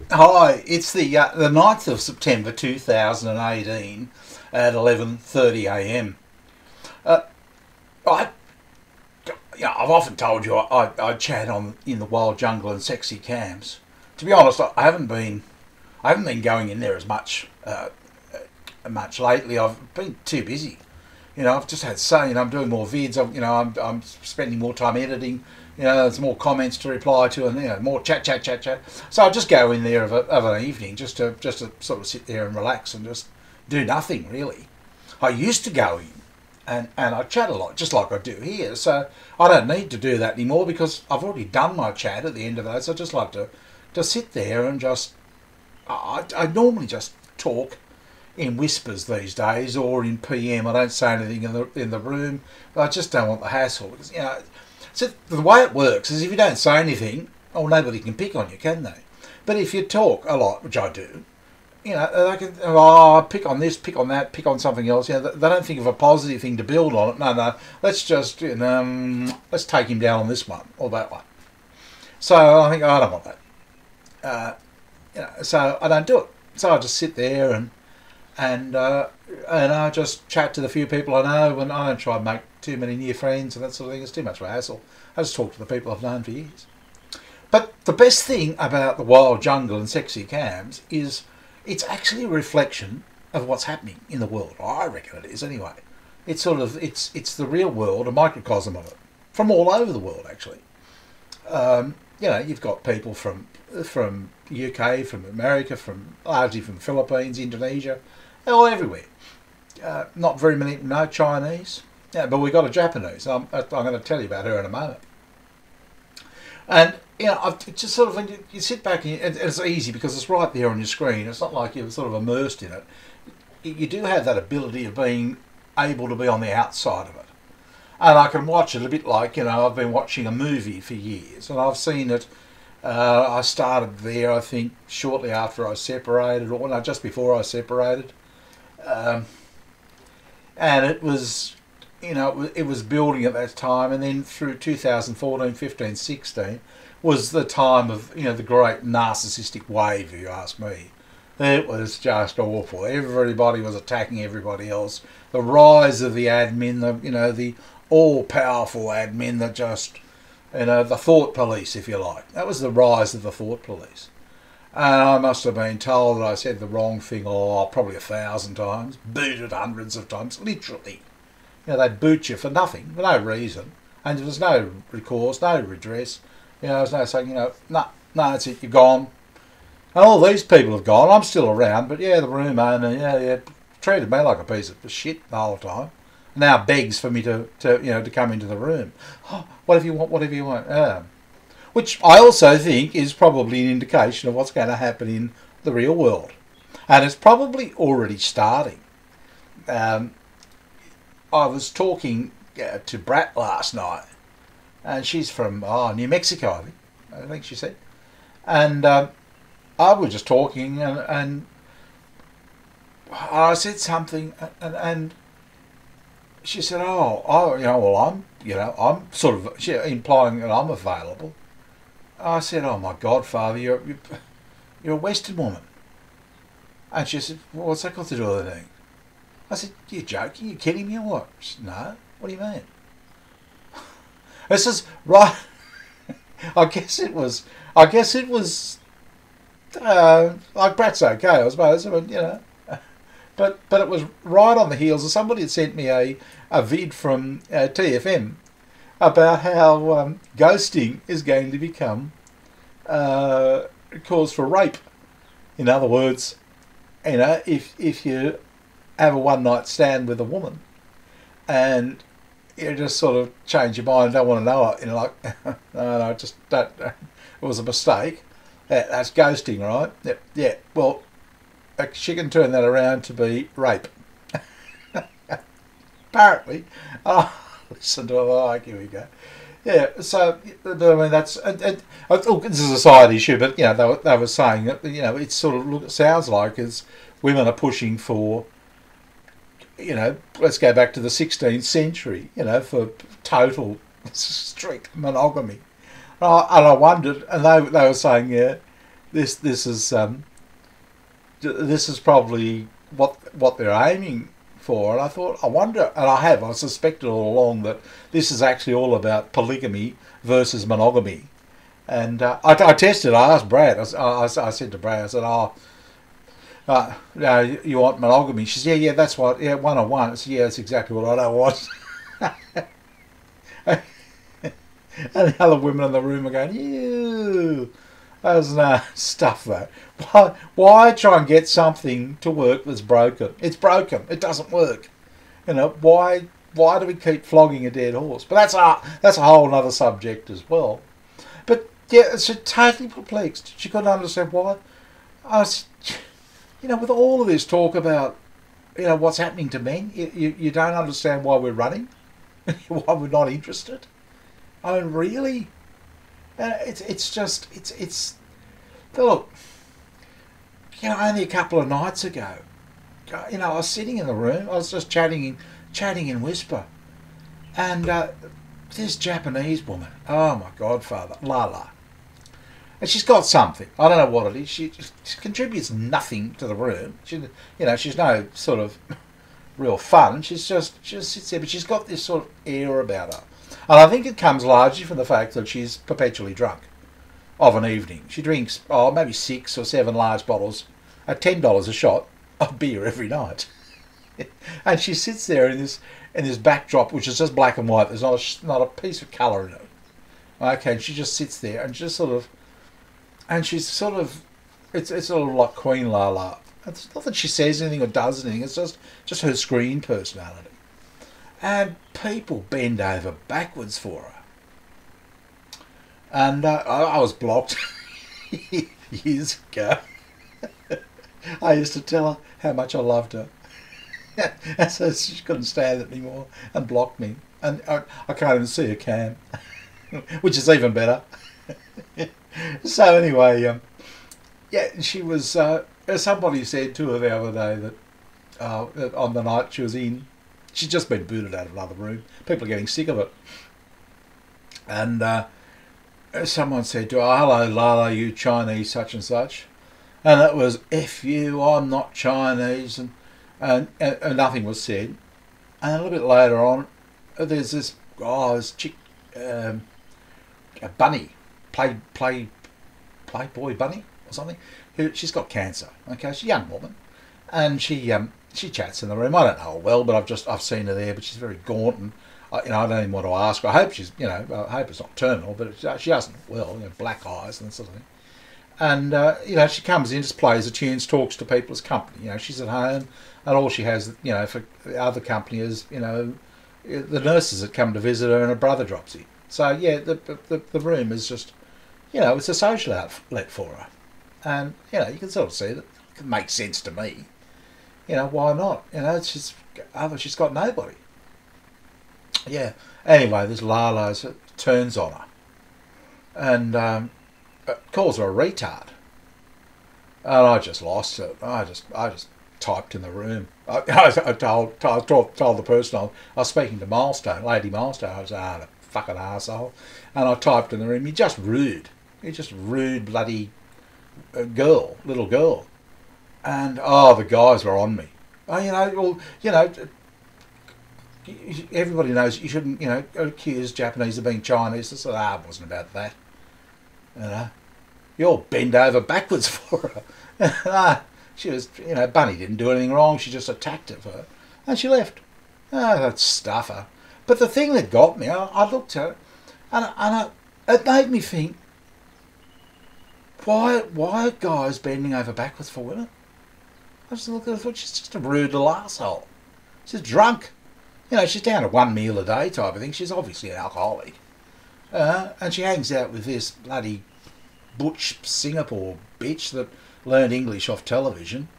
Hi, it's the 9th of September 2018 at 11:30 a.m. Uh, I I've often told you I chat on in the wild jungle and sexy camps. To be honest, I haven't been going in there as much lately. I've been too busy. I've just had I'm doing more vids. I'm spending more time editing. There's more comments to reply to, and more chat. So I just go in there of an evening just to sort of sit there and relax and just do nothing really. I used to go in and I chat a lot, just like I do here. So I don't need to do that anymore because I've already done my chat at the end of that. So I just like to sit there and just I normally just talk in whispers these days, or in PM. I don't say anything in the room. I just don't want the hassle because So the way it works is if you don't say anything, oh, nobody can pick on you, can they? But if you talk a lot, which I do, they can pick on this, pick on that, pick on something else. They don't think of a positive thing to build on it. No, let's just let's take him down on this one or that one. So I think, I don't want that. So I don't do it. So I just sit there and I just chat to the few people I know, and I don't try and make too many new friends and that sort of thing. It's too much of a hassle. I just talk to the people I've known for years. But the best thing about the wild jungle and sexy cams is it's actually a reflection of what's happening in the world. I reckon it is anyway. It's the real world, a microcosm of it, from all over the world actually. You've got people from UK, from America, from largely from Philippines, Indonesia, all everywhere. Not very many, no Chinese. Yeah, but we got a Japanese. I'm going to tell you about her in a moment. And I've just sort of you sit back and it's easy because it's right there on your screen. It's not like you're sort of immersed in it. You do have that ability of being able to be on the outside of it, and I can watch it a bit like I've been watching a movie for years, and I've seen it. I started there, I think, shortly after I separated, or no, just before I separated, and it was. It was building at that time, and then through 2014, 15, 16 was the time of the great narcissistic wave. If you ask me, it was just awful. Everybody was attacking everybody else. The rise of the admin, the all-powerful admin that just the thought police, if you like. That was the rise of the thought police. And I must have been told that I said the wrong thing, probably 1,000 times, booted hundreds of times, literally. They'd boot you for nothing, for no reason, and there was no recourse, no redress. There was no saying, no, that's it, you're gone. And all these people have gone. I'm still around, but the room owner, treated me like a piece of shit the whole time. Now begs for me to come into the room. Oh, whatever you want. Which I also think is probably an indication of what's going to happen in the real world, and it's probably already starting. I was talking to Brat last night, and she's from New Mexico, I think she said. And I was just talking, and I said something, and she said, well, I'm sort of implying that I'm available. I said, oh my God, Father, you're a Western woman. And she said, well, what's that got to do with anything? I said, you joking? You kidding me or what? She said, no. What do you mean? This is right. I guess it was. Like Brat's okay, I suppose. But it was right on the heels of somebody had sent me a vid from TFM about how ghosting is going to become cause for rape. In other words, if you have a one-night stand with a woman and you just sort of change your mind and don't want to know it, no, just don't. It was a mistake. That's ghosting, right? Yeah. Well, she can turn that around to be rape. Apparently. Oh, listen to it. Here we go. Yeah, so I mean that's. Look, this is a side issue, but they were saying that it sort of sounds like as women are pushing for. Let's go back to the 16th century. For total strict monogamy. And I wondered, and they were saying, this is probably what they're aiming for. And I thought, I wonder, and I suspected all along that this is actually all about polygamy versus monogamy. And I tested. I asked Brad. I said to Brad, I said, you want monogamy? She said, yeah, that's what. Yeah, one on one. I said, yeah, that's exactly what I don't want. And the other women in the room are going, ew. That's no stuff though. Why try and get something to work that's broken? It's broken. It doesn't work. You know, why do we keep flogging a dead horse? But that's a whole other subject as well. But yeah, it's totally perplexed. She couldn't understand why. With all of this talk about, what's happening to men, you don't understand why we're running, why we're not interested. I mean, really? Look, only a couple of nights ago, I was sitting in the room, I was just chatting in whisper, and this Japanese woman, oh my godfather, Lala, and she's got something, I don't know what it is, she contributes nothing to the room, she's no sort of real fun, she just sits there, but she's got this sort of air about her. And I think it comes largely from the fact that she's perpetually drunk of an evening. She drinks, maybe 6 or 7 large bottles at $10 a shot of beer every night. And she sits there in this backdrop, which is just black and white. There's not a piece of colour in it. Okay, and she just sits there and she's sort of, it's sort of like Queen Lala. It's not that she says anything or does anything. It's just her screen personality. And people bend over backwards for her. And I was blocked years ago. I used to tell her how much I loved her. And so she couldn't stand it anymore and blocked me. And I can't even see her cam, which is even better. So anyway, she was... somebody said to her the other day that on the night she was in, she'd just been booted out of another room. People are getting sick of it. And someone said to her, hello, Lala, you Chinese such and such. And it was, F you, I'm not Chinese. And nothing was said. And a little bit later on, there's this chick, a bunny, Playboy bunny or something. She's got cancer. Okay, she's a young woman. And she chats in the room. I don't know her well, but I've seen her there. But she's very gaunt, and I don't even want to ask her. I hope I hope it's not terminal, but she doesn't well. Black eyes and that sort of thing. And she comes in, just plays the tunes, talks to people as company. She's at home, and all she has, for the other company is, the nurses that come to visit her, and her brother drops in. So yeah, the room is just, it's a social outlet for her, and you can sort of see that it makes sense to me. Why not? She's got nobody. Yeah. Anyway, this Lala turns on her and calls her a retard. And I just lost it. I just typed in the room. I told the person I was speaking to Milestone, Lady Milestone. I was the fucking arsehole. And I typed in the room, you're just rude. You're just rude bloody little girl. And the guys were on me. Everybody knows you shouldn't, accuse Japanese of being Chinese. I said, it wasn't about that. You'll bend over backwards for her. She was, Bunny didn't do anything wrong. She just attacked her for her, and she left. That stuffer. But the thing that got me, I looked at it, and it made me think, why are guys bending over backwards for women? I just looked at her and thought, she's just a rude little arsehole. She's drunk. She's down to 1 meal a day type of thing. She's obviously an alcoholic. And she hangs out with this bloody butch Singapore bitch that learned English off television.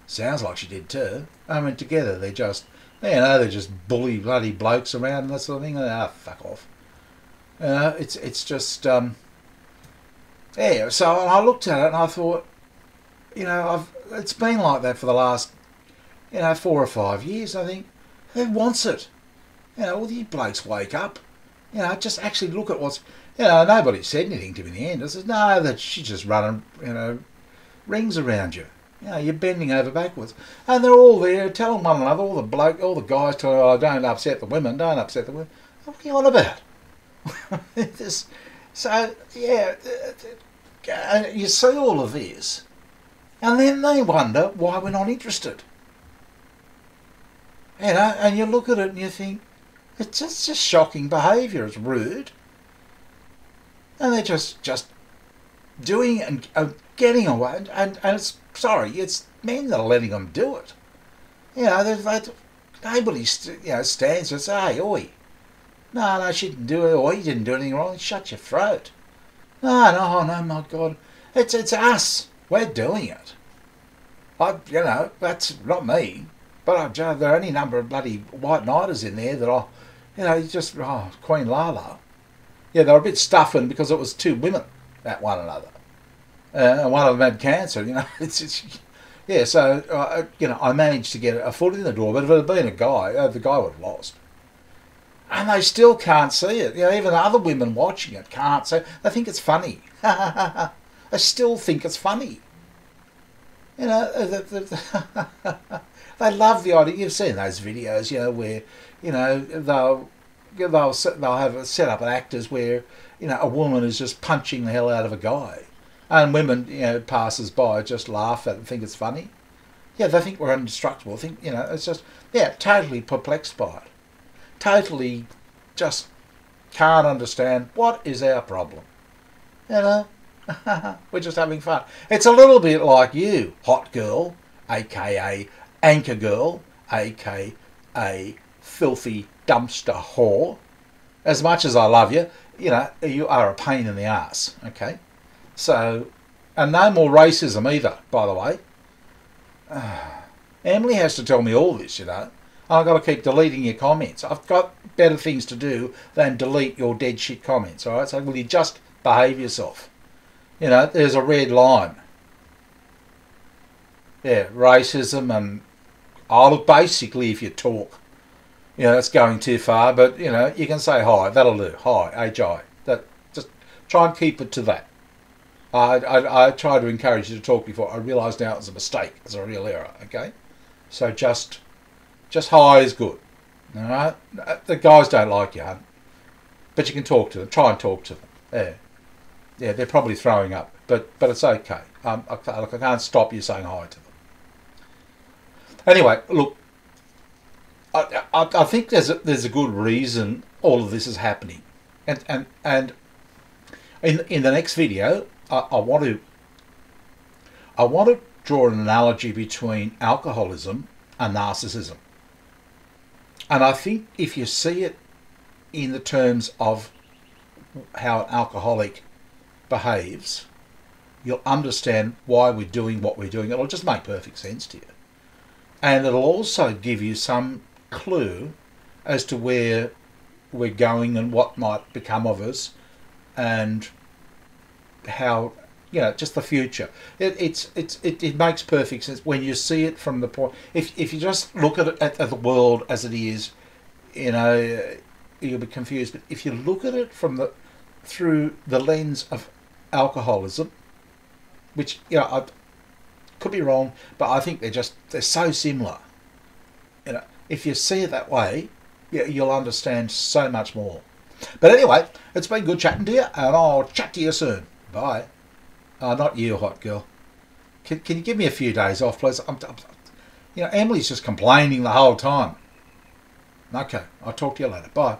Sounds like she did too. I mean, together they're just, they're just bully bloody blokes around and that sort of thing. Fuck off. It's just, So I looked at it and I thought, it's been like that for the last, 4 or 5 years, I think. Who wants it? Well, you blokes wake up. Just actually look at what's... You know, nobody said anything to me in the end. I said, no, that she's just running, rings around you. You know, you're bending over backwards. And they're all there telling one another, all the guys telling, oh, don't upset the women, don't upset the women. What are you on about? So, yeah, you see all of this, and then they wonder why we're not interested. You know, and you look at it and you think, it's just shocking behaviour, it's rude. And they're just doing it and getting away, and it's, sorry, it's men that are letting them do it. You know, nobody stands and says, hey, oi, no, she didn't do it, or he didn't do anything wrong, shut your throat. No, my God, it's us, we're doing it. That's not me, but there are any number of bloody white knighters in there that Queen Lala. Yeah, they were a bit stuffing because it was two women at one another. And one of them had cancer, So, I managed to get a foot in the door, but if it had been a guy, the guy would have lost. And they still can't see it. Even other women watching it can't see it. They think it's funny. They still think it's funny. They love the idea. You've seen those videos, where, they'll have set up actors where, a woman is just punching the hell out of a guy. And women, passers by just laugh at it and think it's funny. Yeah, they think we're indestructible. It's just, totally perplexed by it. Totally just can't understand what is our problem. We're just having fun. It's a little bit like you, hot girl, aka anchor girl, aka filthy dumpster whore. As much as I love you, you are a pain in the ass, okay? So, and no more racism either, by the way. Emily has to tell me all this, I've got to keep deleting your comments. I've got better things to do than delete your dead shit comments, alright? So will you just behave yourself? There's a red line. Yeah, racism and, basically if you talk, it's going too far, but, you can say hi, that'll do. Hi, H-I. Just try and keep it to that. I tried to encourage you to talk before. I realised now it was a mistake. It's a real error, okay? So just hi is good. Alright? The guys don't like you, hun. But you can talk to them. Try and talk to them. Yeah, they're probably throwing up. But it's okay. I can't stop you saying hi to them. Anyway, look. I think there's a good reason all of this is happening. And in the next video, I want to draw an analogy between alcoholism and narcissism. And I think if you see it in the terms of how an alcoholic behaves, you'll understand why we're doing what we're doing. It'll just make perfect sense to you. And it'll also give you some clue as to where we're going and what might become of us and how, just the future. It makes perfect sense when you see it from the point. If you just look at it at the world as it is, you'll be confused. But if you look at it through the lens of alcoholism, which I could be wrong, but I think they're so similar. If you see it that way, you'll understand so much more. But anyway, it's been good chatting to you, and I'll chat to you soon. Bye. Not you, hot girl. Can you give me a few days off, please? Emily's just complaining the whole time. Okay, I'll talk to you later. Bye.